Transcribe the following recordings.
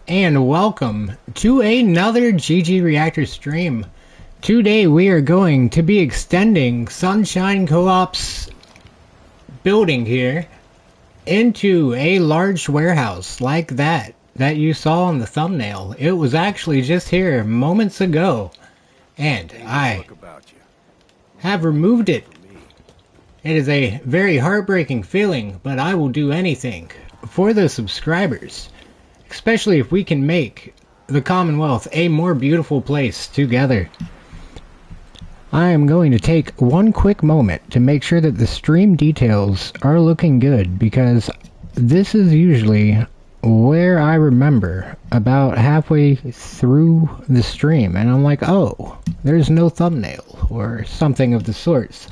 and welcome to another GG Reactor stream. Today we are going to be extending Sunshine Co-op's building here into a large warehouse like that you saw in the thumbnail. It was actually just here moments ago, and I have removed it. It is a very heartbreaking feeling, but I will do anything for the subscribers. Especially if we can make the Commonwealth a more beautiful place together. I am going to take one quick moment to make sure that the stream details are looking good, because this is usually where I remember about halfway through the stream and I'm like, oh, there's no thumbnail or something of the sorts.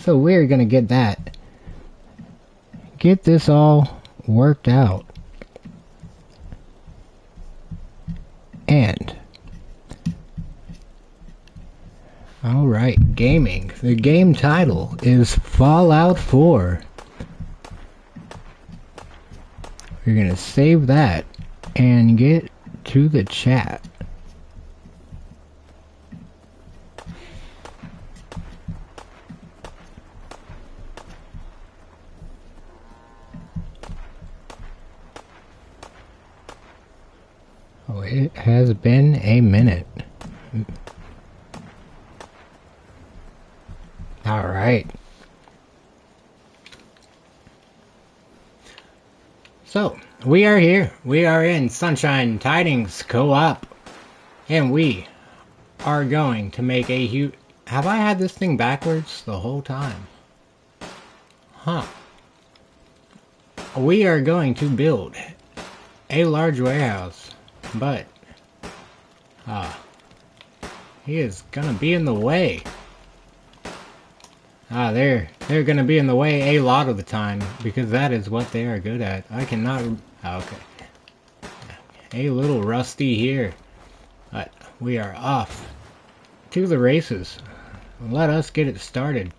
So we're gonna get this all worked out. And alright, gaming. The game title is Fallout 4. We're gonna save that and get to the chat. Oh, it has been a minute. Alright. So, we are here. We are in Sunshine Tidings Co-op. And we are going to make a huge... Have I had this thing backwards the whole time? Huh. We are going to build a large warehouse. But, he is gonna be in the way. They're gonna be in the way a lot of the time, because that is what they are good at. I cannot, okay. A little rusty here, but we are off to the races. Let us get it started.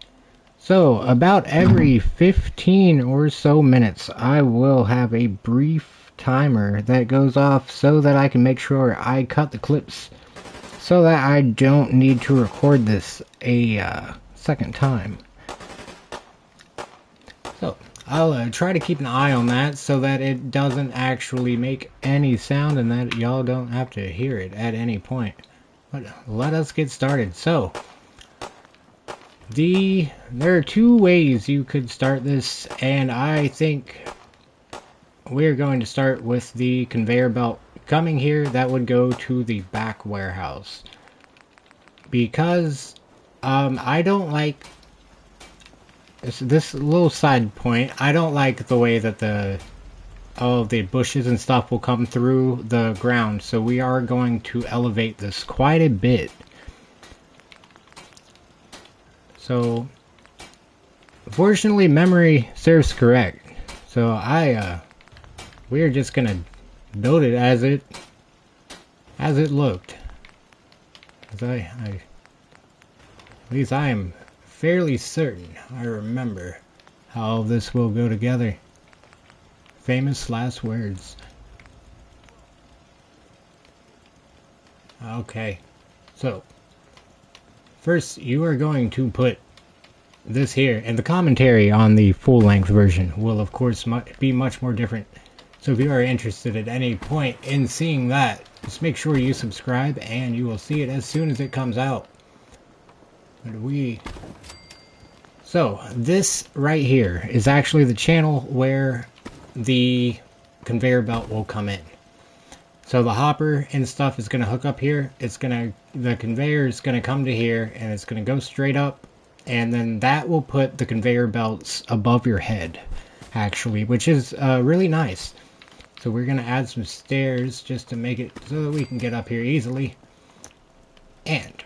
So, about every 15 or so minutes, I will have a brief timer that goes off so that I can make sure I cut the clips so that I don't need to record this a second time. So I'll try to keep an eye on that so that it doesn't actually make any sound and that y'all don't have to hear it at any point. But let us get started. So there are two ways you could start this, and I think we're going to start with the conveyor belt coming here. That would go to the back warehouse. Because I don't like this little side point. I don't like the way that all of the bushes and stuff will come through the ground. So we are going to elevate this quite a bit. So fortunately memory serves correct. So we're just gonna build it as it looked. At least I am fairly certain I remember how this will go together. Famous last words. Okay, so first you are going to put this here, and the commentary on the full-length version will of course be much more different. So if you are interested at any point in seeing that, just make sure you subscribe and you will see it as soon as it comes out. So this right here is actually the channel where the conveyor belt will come in. So the hopper and stuff is going to hook up here. The conveyor is going to come to here and it's going to go straight up, and then that will put the conveyor belts above your head actually, which is really nice. So we're going to add some stairs just to make it so that we can get up here easily. And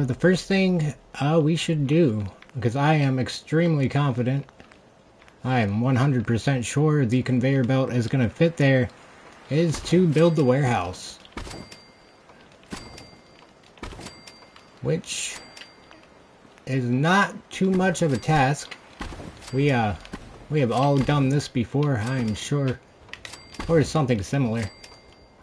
the first thing we should do, because I am extremely confident, I am 100% sure the conveyor belt is going to fit there, is to build the warehouse. Which is not too much of a task. We have all done this before, I am sure. or something similar.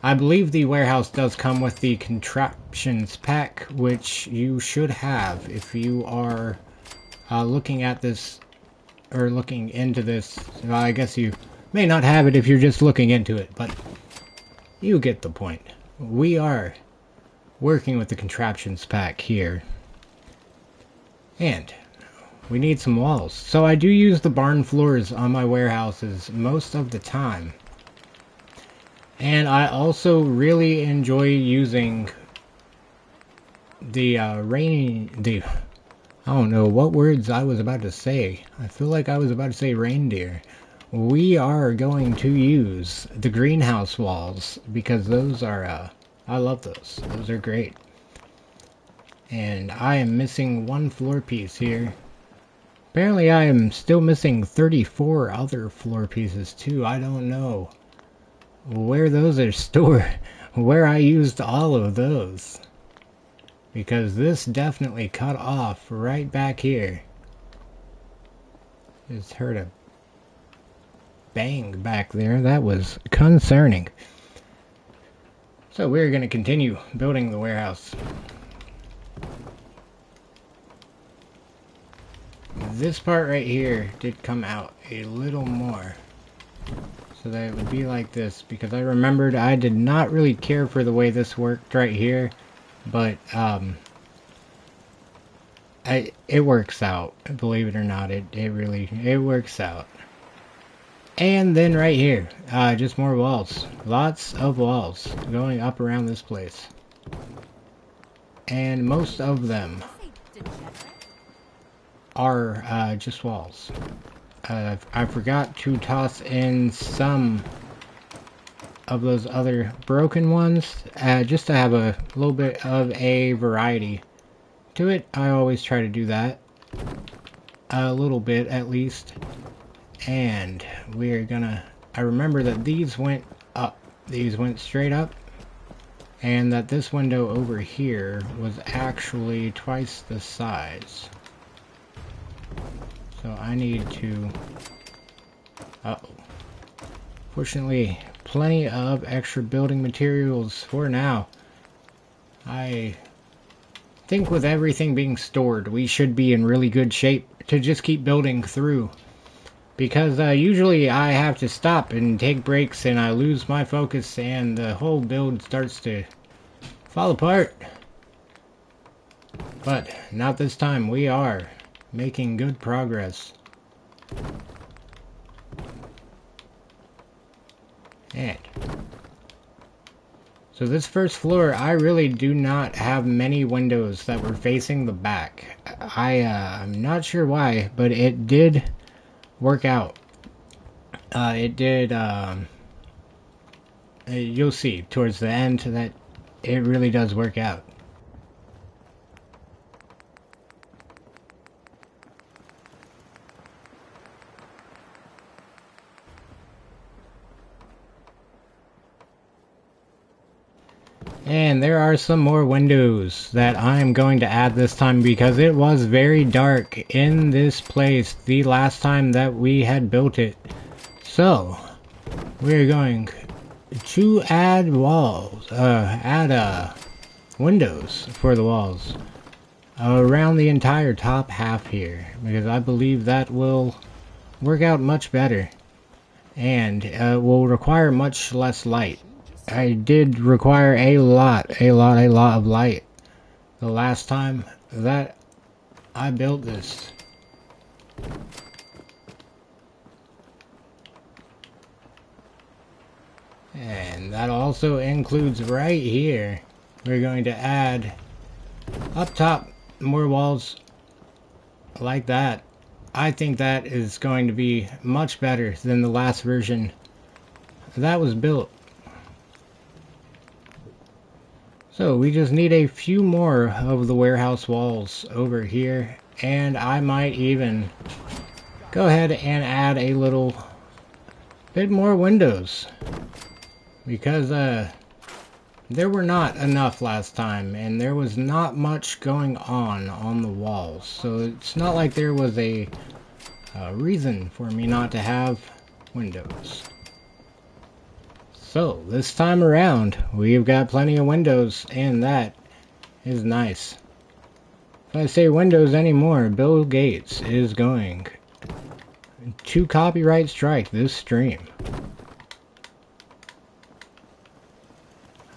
I believe the warehouse does come with the contraptions pack, which you should have if you are looking at this, or looking into this. Well, I guess you may not have it if you're just looking into it, but you get the point. We are working with the contraptions pack here. And we need some walls. So I do use the barn floors on my warehouses most of the time. And I also really enjoy using the I don't know what words I was about to say. I feel like I was about to say reindeer. We are going to use the greenhouse walls because those are, I love those. Those are great. And I am missing one floor piece here. Apparently I am still missing 34 other floor pieces too. I don't know where those are stored, where I used all of those. Because this definitely cut off right back here. Just heard a bang back there. That was concerning. So we're going to continue building the warehouse. This part right here did come out a little more. So that it would be like this, because I remembered I did not really care for the way this worked right here, but it works out, believe it or not. It works out. And then right here, just more walls, lots of walls going up around this place, and most of them are just walls. I forgot to toss in some of those other broken ones, just to have a little bit of a variety to it. I always try to do that, a little bit at least. And we're gonna, I remember that these went up, these went straight up, and that this window over here was actually twice the size. So I need to, fortunately, plenty of extra building materials for now. I think with everything being stored, we should be in really good shape to just keep building through. Because usually I have to stop and take breaks and I lose my focus and the whole build starts to fall apart. But not this time. We are making good progress. And so this first floor, I really do not have many windows that were facing the back. I'm not sure why, but it did work out. It did, you'll see towards the end that it really does work out. And there are some more windows that I'm going to add this time because it was very dark in this place the last time that we had built it. So, we're going to add walls, windows for the walls around the entire top half here, because I believe that will work out much better and will require much less light. I did require a lot of light the last time that I built this. And that also includes right here. We're going to add up top more walls like that. I think that is going to be much better than the last version that was built. So we just need a few more of the warehouse walls over here, and I might even go ahead and add a little bit more windows, because there were not enough last time and there was not much going on the walls, so it's not like there was a reason for me not to have windows. So, this time around, we've got plenty of windows, and that is nice. If I say windows anymore, Bill Gates is going to copyright strike this stream.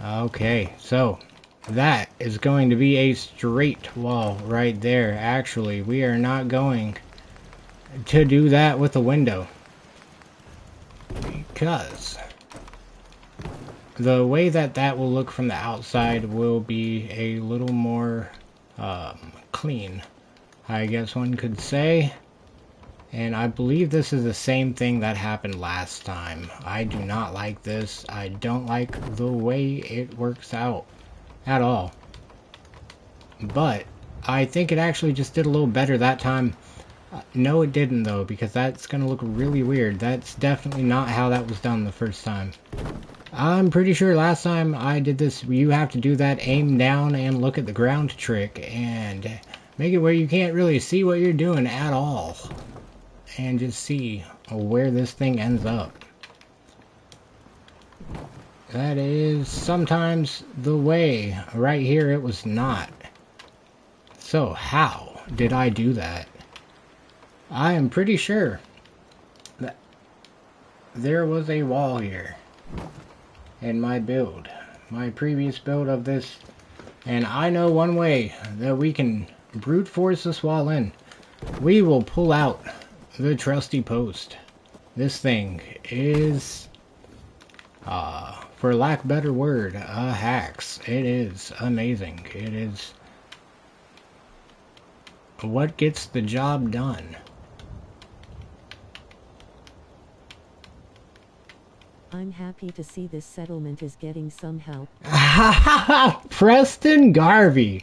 Okay, so that is going to be a straight wall right there. Actually, we are not going to do that with a window, because the way that that will look from the outside will be a little more clean, I guess one could say. And I believe this is the same thing that happened last time. I do not like this. I don't like the way it works out at all. But I think it actually just did a little better that time. No, it didn't though, because that's gonna look really weird. That's definitely not how that was done the first time. I'm pretty sure last time I did this, you have to do that aim down and look at the ground trick and make it where you can't really see what you're doing at all. And just see where this thing ends up. That is sometimes the way. Right here it was not. So how did I do that? I am pretty sure that there was a wall here in my build, my previous build of this, and I know one way that we can brute force this wall in. We will pull out the trusty post. This thing is, for lack of a better word, hacks. It is amazing. It is what gets the job done. I'm happy to see this settlement is getting some help. Preston Garvey,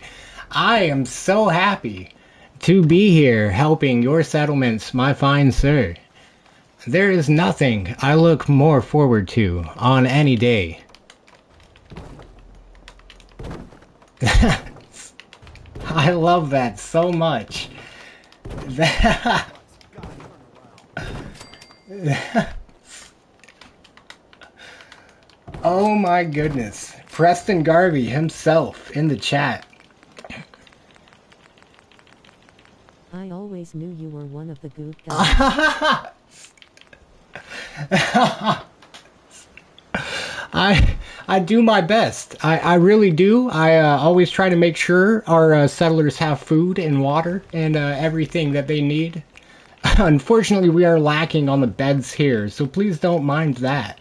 I am so happy to be here helping your settlements, my fine sir. There is nothing I look more forward to on any day. I love that so much. Oh my goodness. Preston Garvey himself in the chat. I always knew you were one of the good guys. I do my best. I really do. I always try to make sure our settlers have food and water and everything that they need. Unfortunately, we are lacking on the beds here, so please don't mind that.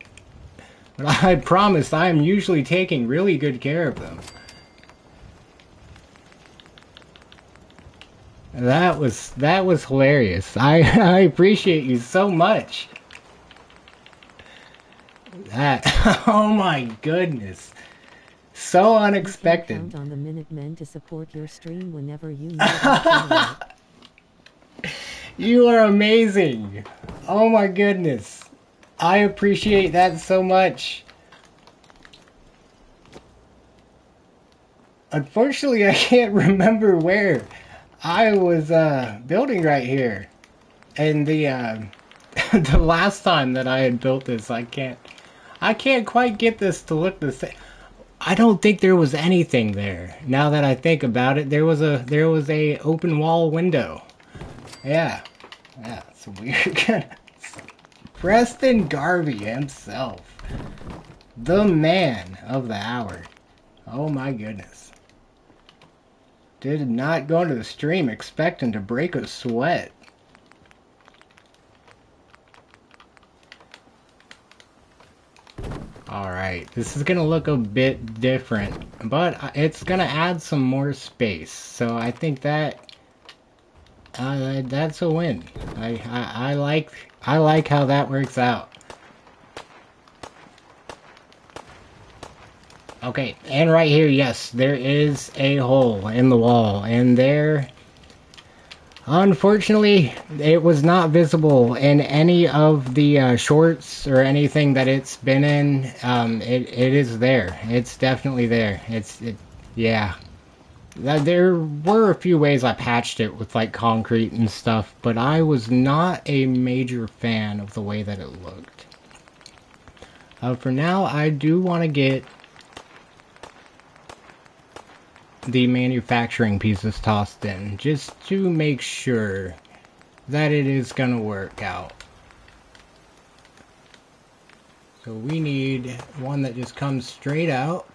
But I promise I am usually taking really good care of them. That was hilarious. I appreciate you so much. That, oh my goodness, so unexpected. You can count on the Minutemen to support your stream whenever you need it. You are amazing. Oh my goodness, I appreciate that so much. Unfortunately, I can't remember where I was building right here, and the the last time that I had built this, I can't quite get this to look the same. I don't think there was anything there. Now that I think about it, there was a open wall window. Yeah, it's weird. Preston Garvey himself, the man of the hour. Oh my goodness. Did not go into the stream expecting to break a sweat. Alright, this is gonna look a bit different, but it's gonna add some more space, so I think that that's a win. I like how that works out. Okay, and right here, yes, there is a hole in the wall, and there, unfortunately, it was not visible in any of the shorts or anything that it's been in. It is there. It's definitely there. Yeah. There were a few ways I patched it with like concrete and stuff, but I was not a major fan of the way that it looked. For now, I do want to get the manufacturing pieces tossed in, just to make sure that it is going to work out. So we need one that just comes straight out,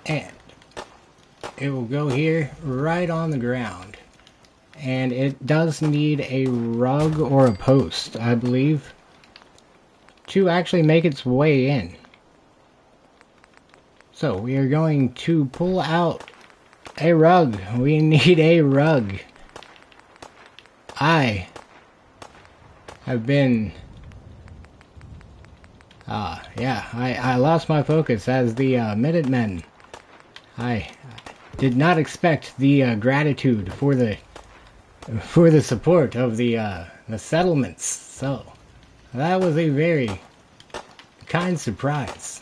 and it will go here right on the ground. And it does need a rug or a post, I believe, to actually make its way in. So we are going to pull out a rug. We need a rug. I have been... I lost my focus as the Minutemen. I did not expect the gratitude for the support of the settlements. So that was a very kind surprise.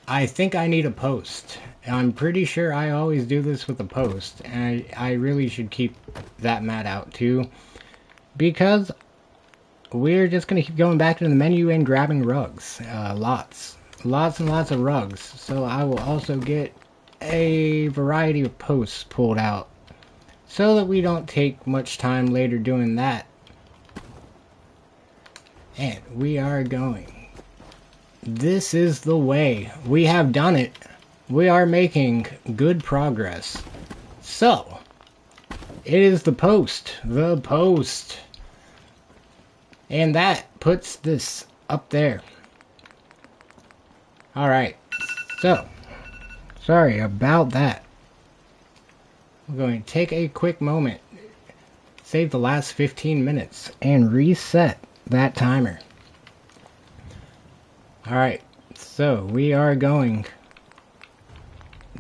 I think I need a post. I'm pretty sure I always do this with a post, and I really should keep that mat out too, because we're just going to keep going back to the menu and grabbing rugs. Lots and lots of rugs. So I will also get a variety of posts pulled out, so that we don't take much time later doing that. And we are going. This is the way. We have done it. We are making good progress. So, it is the post. The post. And that puts this up there. Alright. So, sorry about that. We're going to take a quick moment, save the last 15 minutes, and reset that timer. Alright, so we are going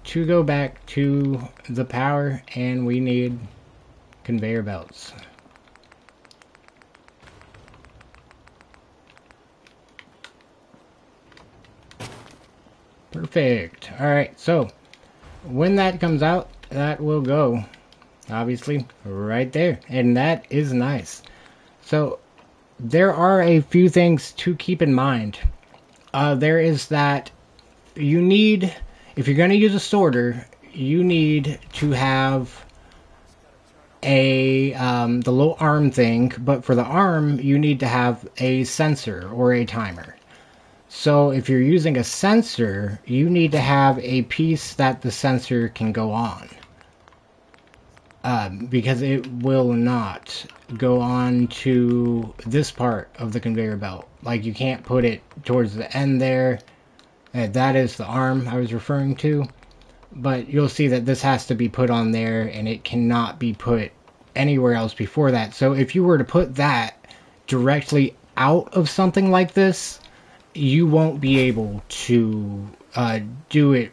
to go back to the power, and we need conveyor belts. Perfect. Alright, so when that comes out, that will go, obviously, right there. And that is nice. So there are a few things to keep in mind. There is that you need, if you're going to use a sorter, you need to have a the little arm thing, but for the arm you need to have a sensor or a timer. So if you're using a sensor, you need to have a piece that the sensor can go on, because it will not go on to this part of the conveyor belt. Like, you can't put it towards the end there. That is the arm I was referring to. But you'll see that this has to be put on there, and it cannot be put anywhere else before that. So if you were to put that directly out of something like this, you won't be able to do it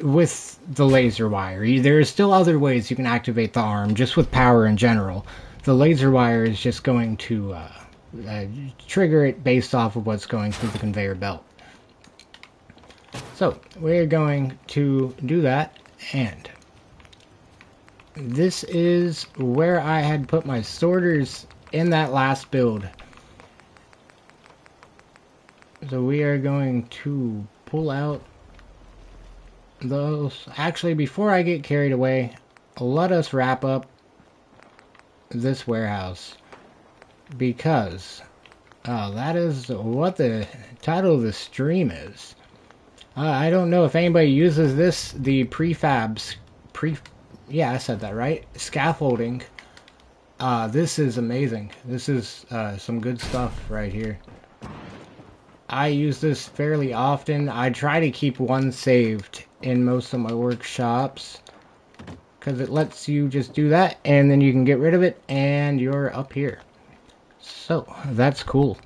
with the laser wire. There are still other ways you can activate the arm, just with power in general. The laser wire is just going to trigger it based off of what's going through the conveyor belt. So we're going to do that, and this is where I had put my sorters in that last build. So we are going to pull out those. Actually, before I get carried away, let us wrap up this warehouse, because that is what the title of the stream is. I don't know if anybody uses this, the prefabs, yeah, I said that right, scaffolding. This is amazing. This is some good stuff right here. I use this fairly often. I try to keep one saved in most of my workshops, because it lets you just do that, and then you can get rid of it, and you're up here. So, that's cool.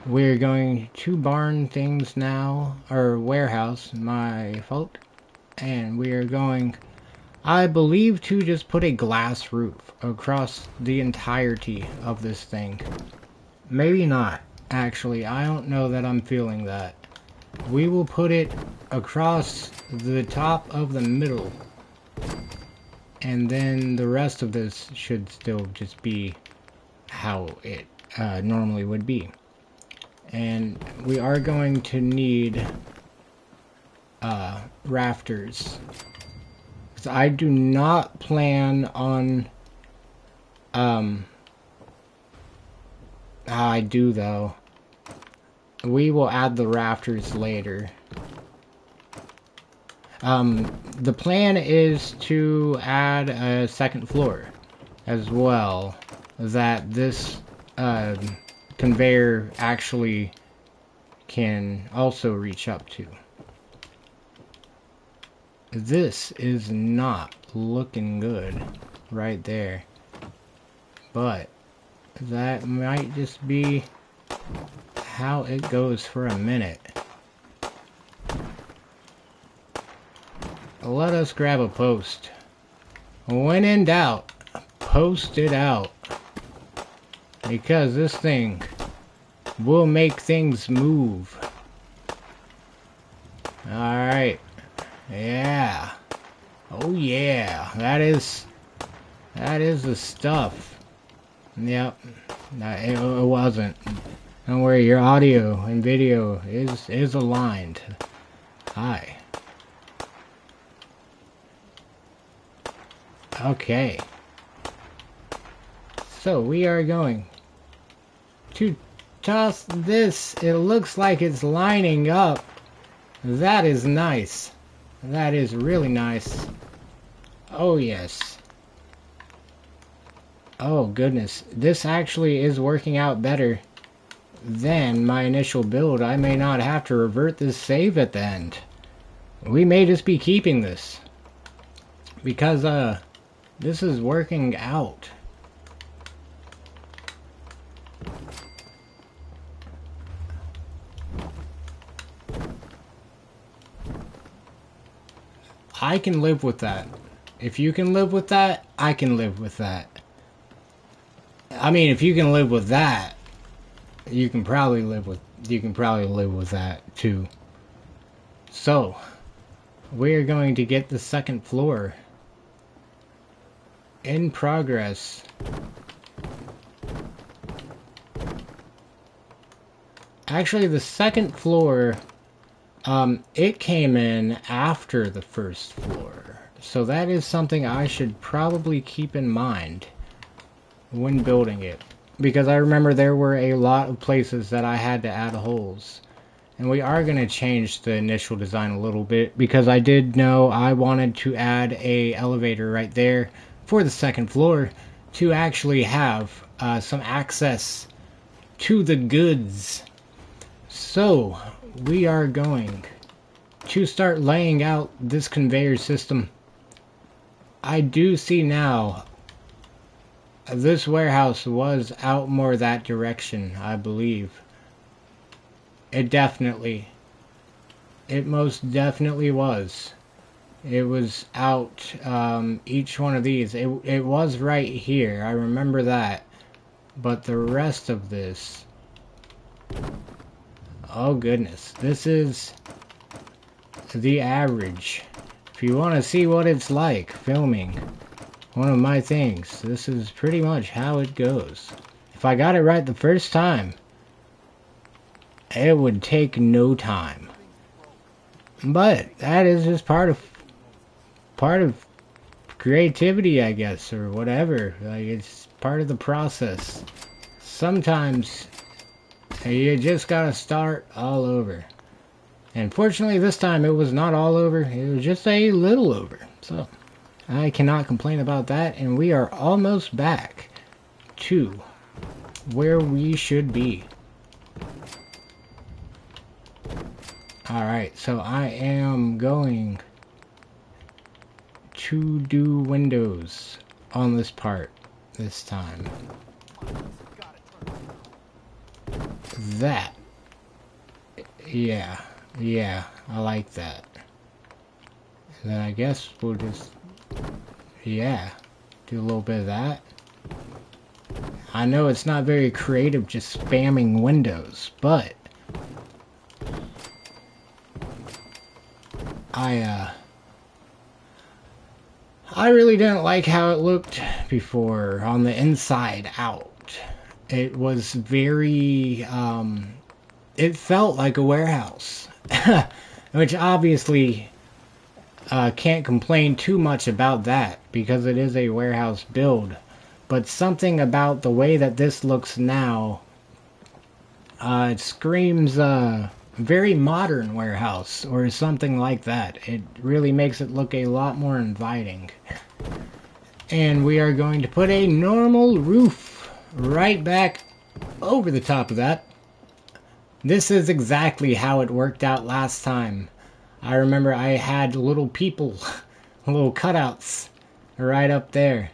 We're going to barn things now, or warehouse, my fault. And we are going, I believe, to just put a glass roof across the entirety of this thing. Maybe not, actually. I don't know that I'm feeling that. We will put it across the top of the middle, and then the rest of this should still just be how it normally would be. And we are going to need rafters. Because I do not plan on... I do though. We will add the rafters later. The plan is to add a second floor as well, that this conveyor actually can also reach up to. This is not looking good right there, but that might just be how it goes for a minute. Let us grab a post. When in doubt, post it out. Because this thing will make things move. Alright. Yeah. Oh yeah. That is the stuff. Yep. It wasn't. Don't worry, your audio and video is aligned. Hi. Okay. So we are going to toss this. It looks like it's lining up. That is nice. That is really nice. Oh yes. Oh goodness. This actually is working out better than my initial build. I may not have to revert this save at the end. We may just be keeping this. Because this is working out. I can live with that. If you can live with that, I can live with that. I mean, if you can live with that, you can probably live with that too. So, we're going to get the second floor in progress. Actually, the second floor, it came in after the first floor. So that is something I should probably keep in mind when building it. Because I remember there were a lot of places that I had to add holes. And we are going to change the initial design a little bit, because I did know I wanted to add a elevator right there for the second floor to actually have some access to the goods. So we are going to start laying out this conveyor system. I do see now this warehouse was out more that direction, I believe. It most definitely was. It was out, each one of these. It was right here, I remember that. But the rest of this... Oh goodness, this is the average. If you want to see what it's like filming one of my things, this is pretty much how it goes. If I got it right the first time, it would take no time. But that is just part of creativity, I guess, or whatever. Like, it's part of the process. Sometimes you just gotta start all over. And fortunately this time it was not all over, it was just a little over. So I cannot complain about that, and we are almost back to where we should be. Alright, so I am going to do windows on this part this time. That. Yeah, I like that. And then I guess we'll just, yeah, do a little bit of that. I know it's not very creative just spamming windows, but I really didn't like how it looked before on the inside out. It was very, it felt like a warehouse. Which obviously can't complain too much about that because it is a warehouse build. But something about the way that this looks now, it screams very modern warehouse or something like that. It really makes it look a lot more inviting. And we are going to put a normal roof right back over the top of that. This is exactly how it worked out last time. I remember I had little people, little cutouts right up there.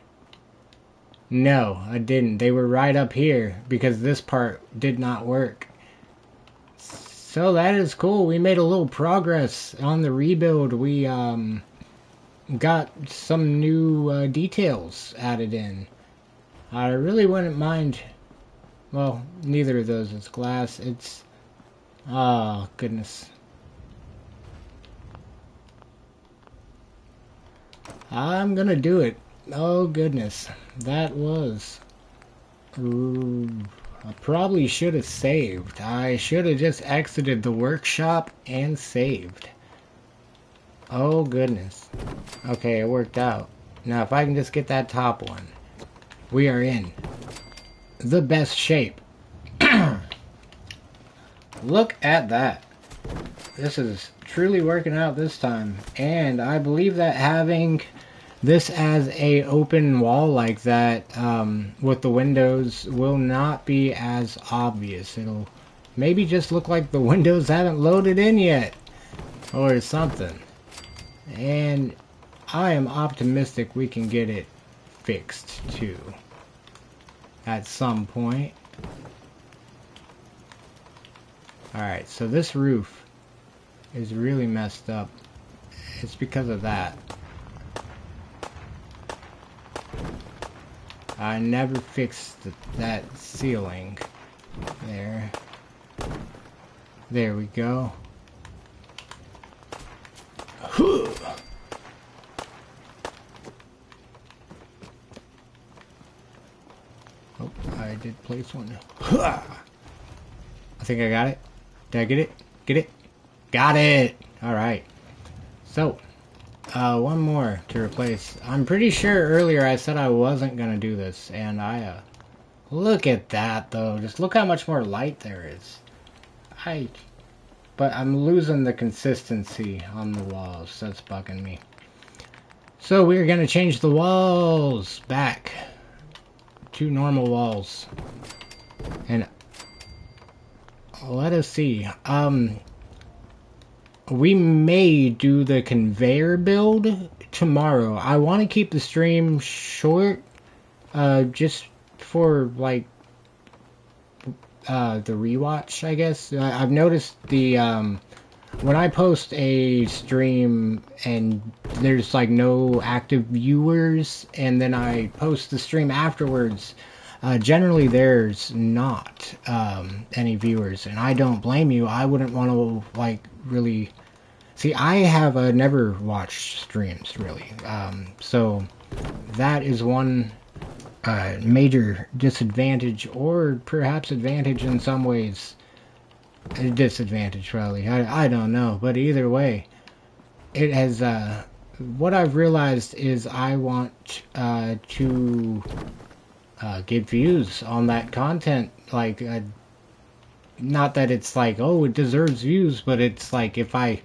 No, I didn't. They were right up here because this part did not work. So that is cool. We made a little progress on the rebuild. We got some new details added in. I really wouldn't mind. Well, neither of those is glass. It's... oh, goodness. I'm gonna do it. Oh, goodness. That was... ooh, I probably should have saved. I should have just exited the workshop and saved. Oh, goodness. Okay, it worked out. Now, if I can just get that top one, we are in the best shape. Look at that. This is truly working out this time. And I believe that having this as a open wall like that with the windows will not be as obvious. It'll maybe just look like the windows haven't loaded in yet or something. And I am optimistic we can get it fixed too at some point. Alright, so this roof is really messed up. It's because of that. I never fixed that ceiling. There. There we go. Oh, I did place one. I think I got it. Did I get it? Get it? Got it! Alright. So, one more to replace. I'm pretty sure earlier I said I wasn't gonna do this, and I, look at that, though. Just look how much more light there is. But I'm losing the consistency on the walls. That's bugging me. So, we're gonna change the walls back to normal walls. And let us see. We may do the conveyor build tomorrow. I want to keep the stream short, just for like the rewatch, I guess. I've noticed the when I post a stream and there's like no active viewers, and then I post the stream afterwards, generally there's not any viewers, and I don't blame you. I wouldn't want to like really see. I have never watched streams really, so that is one major disadvantage, or perhaps advantage in some ways. A disadvantage probably. I don't know, but either way, it has. What I've realized is I want to get views on that content. Like, not that it's like, oh, it deserves views, but it's like if I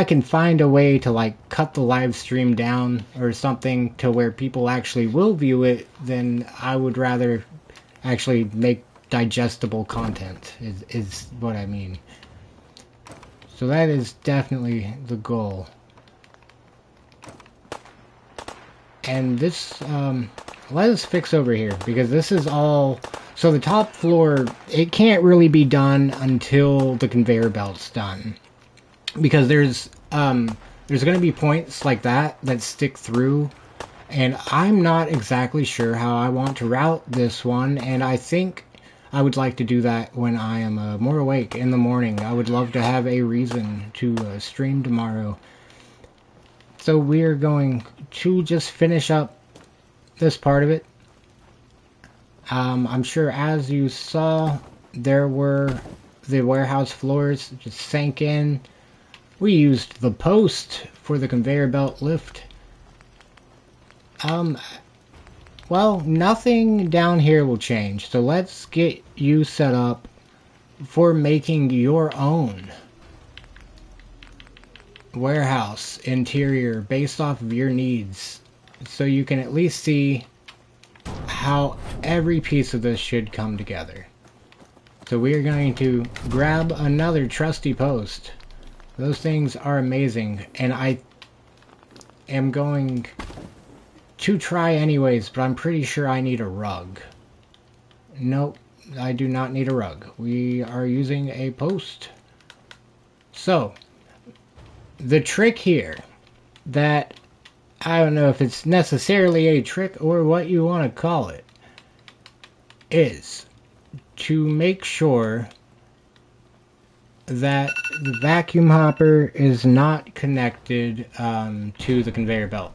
can find a way to like cut the live stream down or something to where people actually will view it, then I would rather actually make digestible content is what I mean. So that is definitely the goal. And this, let us fix over here, because this is all, so the top floor, it can't really be done until the conveyor belt's done. Because there's going to be points like that stick through, and I'm not exactly sure how I want to route this one, and I think I would like to do that when I am more awake in the morning. I would love to have a reason to stream tomorrow. So we're going to just finish up this part of it. I'm sure as you saw, there were the warehouse floors just sank in. We used the post for the conveyor belt lift. Well, nothing down here will change, so let's get you set up for making your own warehouse interior based off of your needs, so you can at least see how every piece of this should come together. So we are going to grab another trusty post. Those things are amazing, and I am going to try anyways, but I'm pretty sure I need a rug. Nope, I do not need a rug. We are using a post. So, the trick here, that I don't know if it's necessarily a trick or what you want to call it, is to make sure that the vacuum hopper is not connected to the conveyor belt.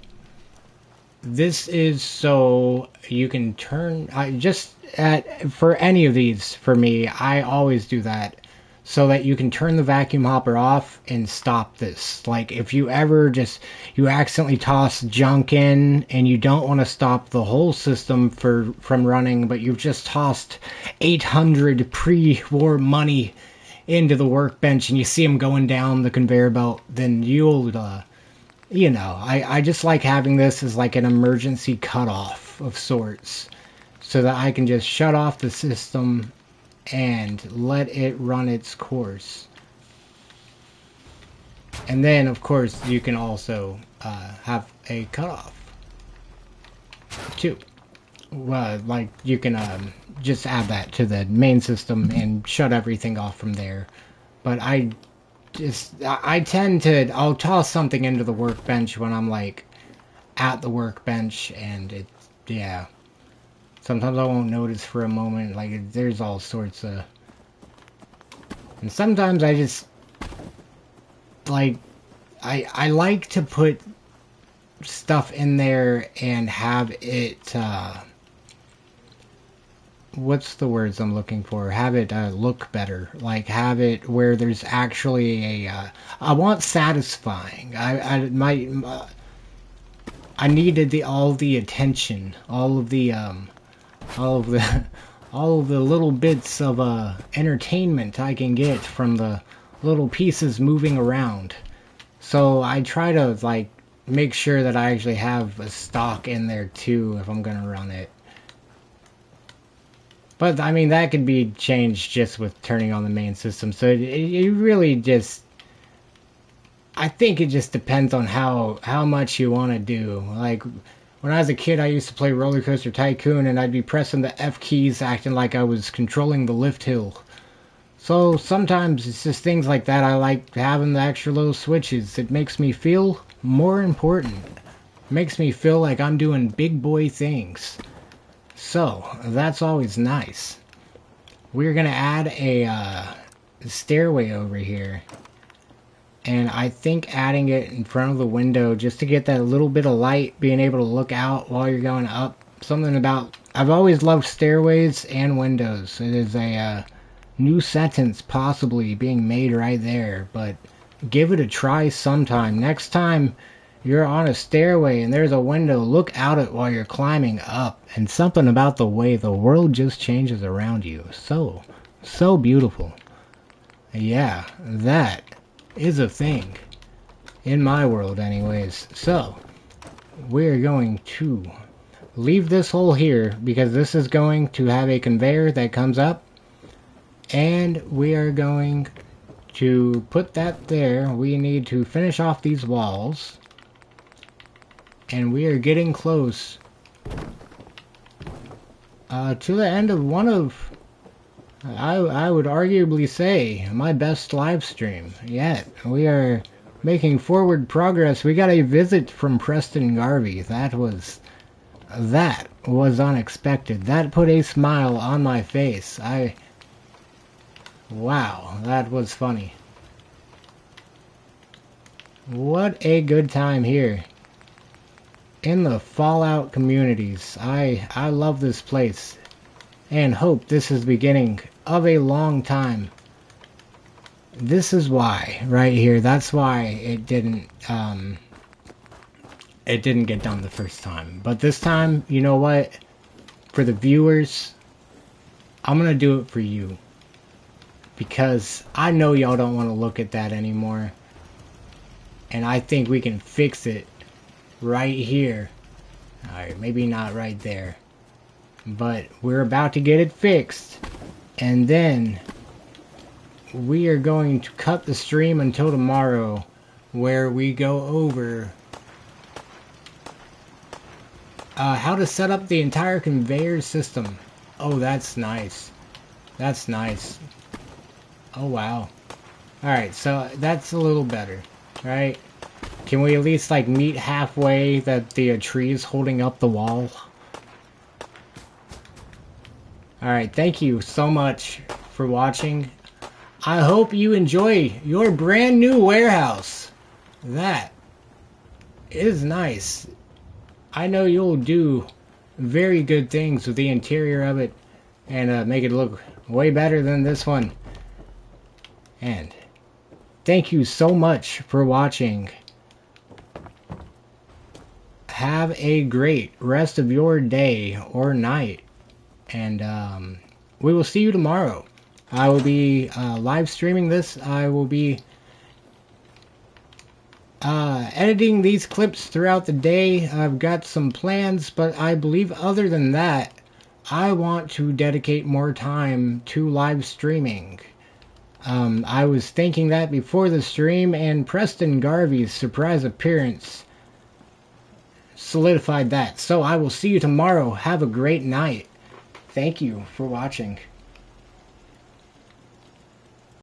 This is so you can turn, for any of these, for me, I always do that, so that you can turn the vacuum hopper off and stop this. Like, if you ever you accidentally toss junk in and you don't want to stop the whole system from running, but you've just tossed 800 pre-war money into the workbench and you see them going down the conveyor belt, then you'll, you know, I just like having this as like an emergency cutoff of sorts, so that I can just shut off the system and let it run its course. And then, of course, you can also have a cutoff too. Well, like, you can just add that to the main system and shut everything off from there. But I tend to, I'll toss something into the workbench when I'm like at the workbench, and yeah. Sometimes I won't notice for a moment, like, there's all sorts of... And sometimes I just, like, I like to put stuff in there and have it, what's the words I'm looking for? Have it look better. Like, have it where there's actually a, I want satisfying. I needed all the attention, all of the little bits of entertainment I can get from the little pieces moving around. So I try to, like, make sure that I actually have a stock in there too if I'm gonna run it. But I mean, that could be changed just with turning on the main system. So it really just, I think it just depends on how much you want to do. Like, when I was a kid, I used to play Roller Coaster Tycoon, and I'd be pressing the F keys, acting like I was controlling the lift hill. So sometimes it's just things like that. I like having the extra little switches. It makes me feel more important. It makes me feel like I'm doing big boy things. So that's always nice. We're gonna add a stairway over here. And I think adding it in front of the window just to get that little bit of light, being able to look out while you're going up. Something about, I've always loved stairways and windows. It is a new sentence possibly being made right there, but give it a try sometime. Next time you're on a stairway and there's a window, look out it while you're climbing up. And something about the way the world just changes around you. So beautiful. Yeah, that is a thing. In my world anyways. So, we're going to leave this hole here because this is going to have a conveyor that comes up. And we are going to put that there. We need to finish off these walls. And we are getting close to the end of one of, I would arguably say, my best live stream yet. We are making forward progress. We got a visit from Preston Garvey. That was unexpected. That put a smile on my face. Wow, that was funny. What a good time here in the Fallout communities. I love this place. and hope this is the beginning of a long time. This is why, right here, that's why it didn't get done the first time. But this time, you know what? For the viewers, I'm gonna do it for you. Because I know y'all don't want to look at that anymore. And I think we can fix it right here. Alright, maybe not right there. But we're about to get it fixed. And then we are going to cut the stream until tomorrow, where we go over how to set up the entire conveyor system. Oh, that's nice. That's nice. Oh, wow. Alright, so that's a little better, right? Can we at least, like, meet halfway that the tree is holding up the wall? Alright, thank you so much for watching. I hope you enjoy your brand new warehouse. That is nice. I know you'll do very good things with the interior of it and make it look way better than this one. And thank you so much for watching. Have a great rest of your day or night. And we will see you tomorrow. I will be live streaming this. I will be editing these clips throughout the day. I've got some plans, but I believe other than that, I want to dedicate more time to live streaming. I was thinking that before the stream, and Preston Garvey's surprise appearance solidified that. So I will see you tomorrow. Have a great night. Thank you for watching.